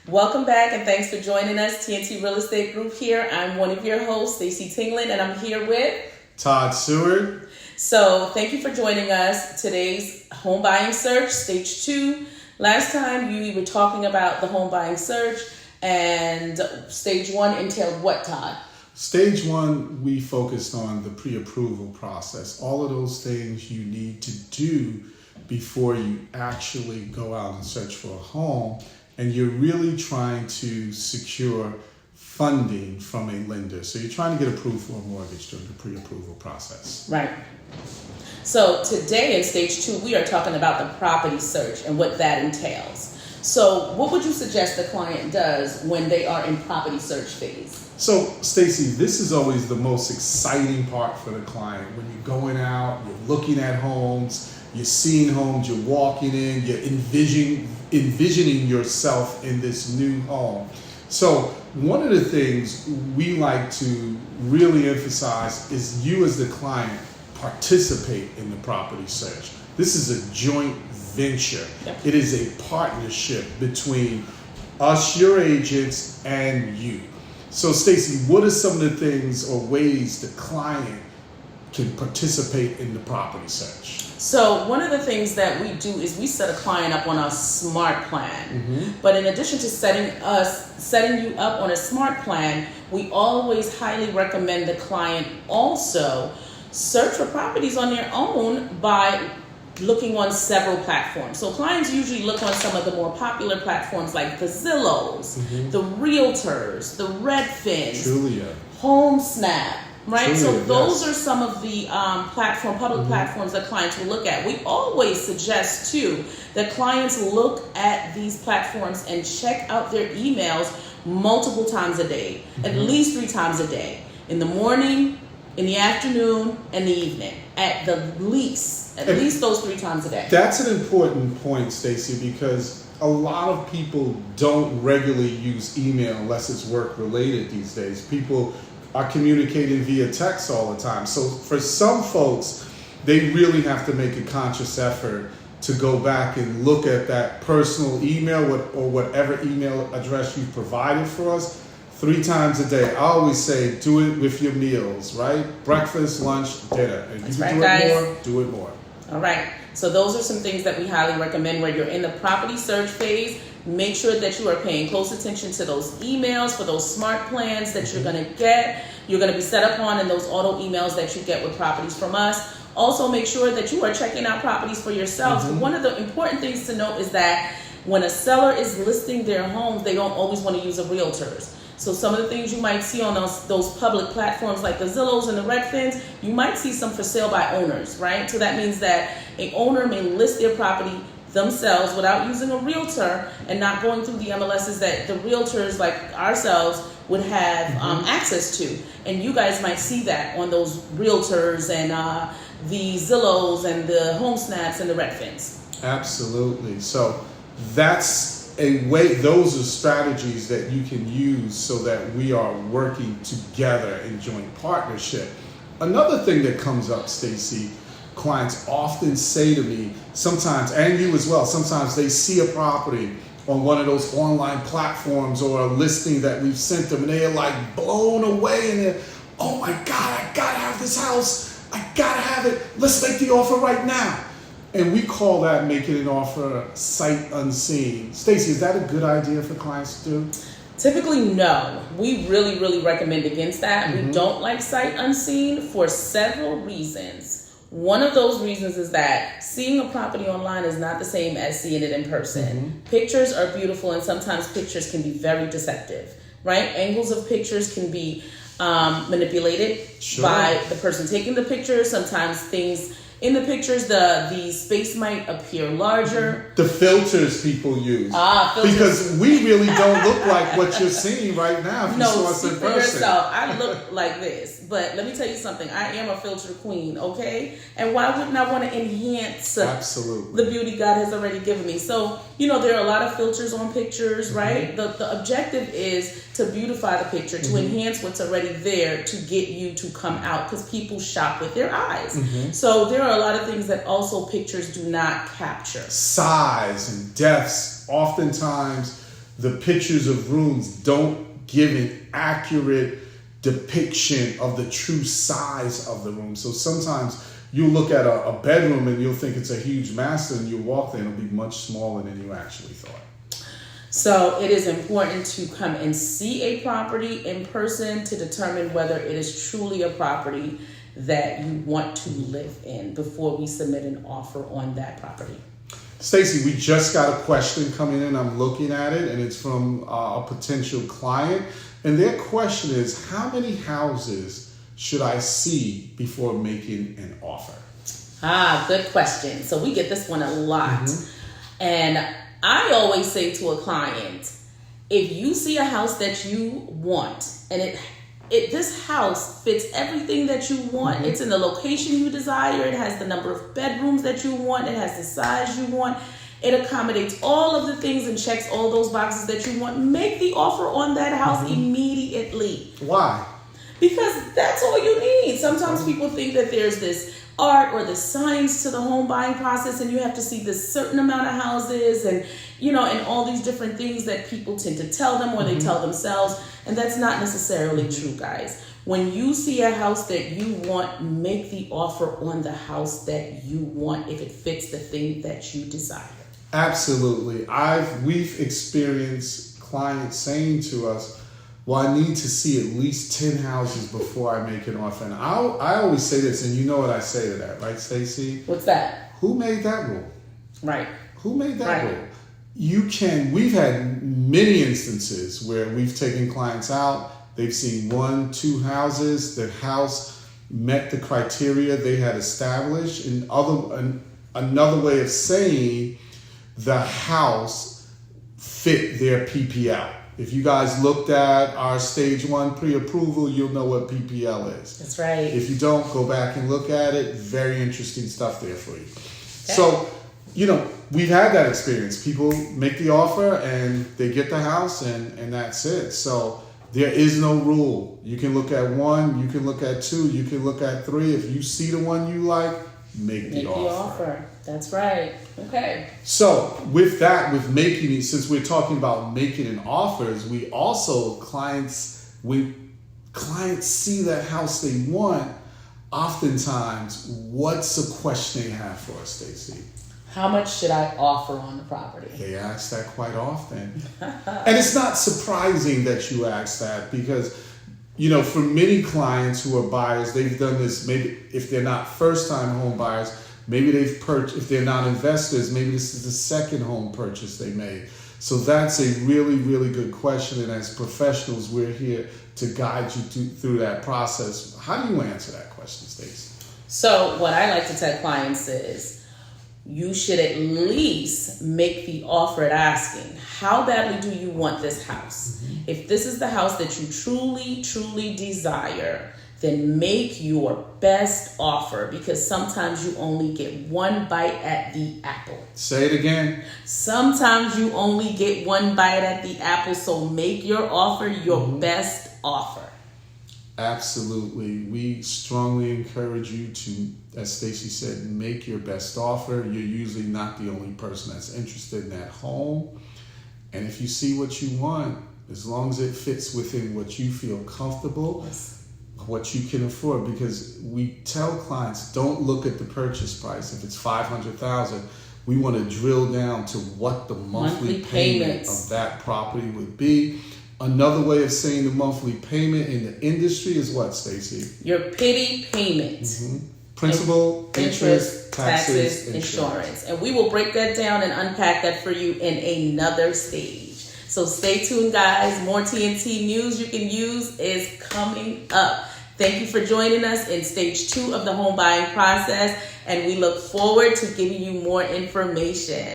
Welcome back and thanks for joining us, Tnt'S Real Estate Group here. I'm one of your hosts, Stacey Tingland, and I'm here with Tnt'S. So thank you for joining us. Today's home buying search, stage 2. Last time we were talking about the home buying search, and stage 1 entailed what, Todd? Stage 1, we focused on the pre-approval process. All of those things you need to do before you actually go out and search for a home. And you're really trying to secure funding from a lender. So you're trying to get approved for a mortgage during the pre-approval process. Right. So today in stage 2, we are talking about the property search and what that entails. So what would you suggest the client does when they are in property search phase? So Stacey, this is always the most exciting part for the client. When you're going out, you're looking at homes, you're seeing homes, you're walking in, you're envisioning yourself in this new home. So one of the things we like to really emphasize is you as the client participate in the property search. This is a joint venture. Yep. It is a partnership between us, your agents, and you. So Stacey, what are some of the things or ways the client can participate in the property search? So one of the things that we do is we set a client up on a smart plan. Mm-hmm. But in addition to setting you up on a smart plan, we always highly recommend the client also search for properties on their own by looking on several platforms. So clients usually look on some of the more popular platforms like the Zillows, mm-hmm. the Realtors, the Redfins, Julia, HomeSnap. Right, Julia, so those yes. are some of the public mm-hmm. platforms that clients will look at. We always suggest too that clients look at these platforms and check out their emails multiple times a day, mm-hmm. at least 3 times a day, in the morning, in the afternoon, and the evening, at least those 3 times a day. That's an important point, Stacey, because a lot of people don't regularly use email unless it's work related these days. People are communicating via text all the time. So for some folks, they really have to make a conscious effort to go back and look at that personal email or whatever email address you provided for us 3 times a day. I always say, do it with your meals, right? Breakfast, lunch, dinner. If you can do it more. All right. So those are some things that we highly recommend where you're in the property search phase. Make sure that you are paying close attention to those emails for those smart plans that you're going to get. You're going to be set up on and those auto emails that you get with properties from us. Also, make sure that you are checking out properties for yourselves. Mm-hmm. One of the important things to note is that when a seller is listing their homes, they don't always want to use a realtors. So some of the things you might see on those public platforms like the Zillows and the Redfins, you might see some for sale by owners, right? So that means that an owner may list their property themselves without using a realtor and not going through the MLSs that the realtors like ourselves would have mm-hmm. access to. And you guys might see that on those realtors and the Zillows and the HomeSnaps and the Redfins. Absolutely. So that's a way, those are strategies that you can use so that we are working together in joint partnership. Another thing that comes up, Stacey, clients often say to me sometimes, and you as well, sometimes they see a property on one of those online platforms or a listing that we've sent them and they're like blown away and they're, oh my God, I gotta have this house. I gotta have it. Let's make the offer right now. And we call that making an offer sight unseen. Stacey, is that a good idea for clients to do? Typically, no. We really, really recommend against that. Mm-hmm. We don't like sight unseen for several reasons. One of those reasons is that seeing a property online is not the same as seeing it in person. Mm-hmm. Pictures are beautiful and sometimes pictures can be very deceptive, right? Angles of pictures can be manipulated by the person taking the picture. Sometimes things in the pictures, the space might appear larger. The filters people use. Filters. Because we really don't look like what you're seeing right now if you saw us in person. For yourself, I look like this. But let me tell you something. I am a filter queen, okay? And why wouldn't I want to enhance absolutely the beauty God has already given me? So, there are a lot of filters on pictures, right? Mm-hmm. The objective is to beautify the picture, to mm-hmm. enhance what's already there, to get you to come out, because people shop with their eyes. Mm-hmm. So there are a lot of things that also pictures do not capture. Size and depths. Oftentimes the pictures of rooms don't give an accurate depiction of the true size of the room. So sometimes you'll look at a bedroom and you'll think it's a huge master, and you'll walk there and it'll be much smaller than you actually thought. So it is important to come and see a property in person to determine whether it is truly a property that you want to live in before we submit an offer on that property. Stacy, we just got a question coming in. I'm looking at it, and it's from a potential client. And their question is, how many houses should I see before making an offer? Good question. So we get this one a lot. And I always say to a client, if you see a house that you want and this house fits everything that you want, it's in the location you desire, it has the number of bedrooms that you want, it has the size you want, it accommodates all of the things and checks all those boxes that you want, make the offer on that house immediately. Why? Because that's all you need. Sometimes people think that there's this art or the science to the home buying process, and you have to see this certain amount of houses and all these different things that people tend to tell them or they tell themselves, and that's not necessarily true, guys. When you see a house that you want, make the offer on the house that you want if it fits the thing that you desire. Absolutely. We've experienced clients saying to us, well, I need to see at least 10 houses before I make an offer. And I always say this, and you know what I say to that, right, Stacey? What's that? Who made that rule? Right. Who made that rule? We've had many instances where we've taken clients out, they've seen 1, 2 houses, the house met the criteria they had established. And another way of saying the house fit their PPL. If you guys looked at our stage 1 pre-approval, you'll know what PPL is. That's right. If you don't, go back and look at it. Very interesting stuff there for you. Okay. So, we've had that experience. People make the offer and they get the house and that's it. So there is no rule. You can look at 1, you can look at 2, you can look at 3. If you see the one you like, make the offer. That's right. Okay. So with making it, since we're talking about making an offers, we also when clients see that house they want, oftentimes, what's a question they have for us, Stacey? How much should I offer on the property? They ask that quite often. And it's not surprising that you ask that because, for many clients who are buyers, they've done this, maybe if they're not first-time home buyers, maybe they've purchased, if they're not investors, maybe this is the second home purchase they made. So that's a really, really good question. And as professionals, we're here to guide you through that process. How do you answer that question, Stacey? So what I like to tell clients is, you should at least make the offer at asking. How badly do you want this house? If this is the house that you truly, truly desire, then make your best offer because sometimes you only get one bite at the apple. Say it again. Sometimes you only get one bite at the apple, so make your offer your best offer. Absolutely. We strongly encourage you to, as Stacey said, make your best offer. You're usually not the only person that's interested in that home. And if you see what you want, as long as it fits within what you feel comfortable, what you can afford, because we tell clients, don't look at the purchase price. If it's $500,000, we want to drill down to what the monthly payment of that property would be. Another way of saying the monthly payment in the industry is what, Stacey? Your pity payment. Principal, interest, taxes, insurance. And we will break that down and unpack that for you in another stage. So stay tuned, guys. More TNT news you can use is coming up. Thank you for joining us in stage 2 of the home buying process. And we look forward to giving you more information.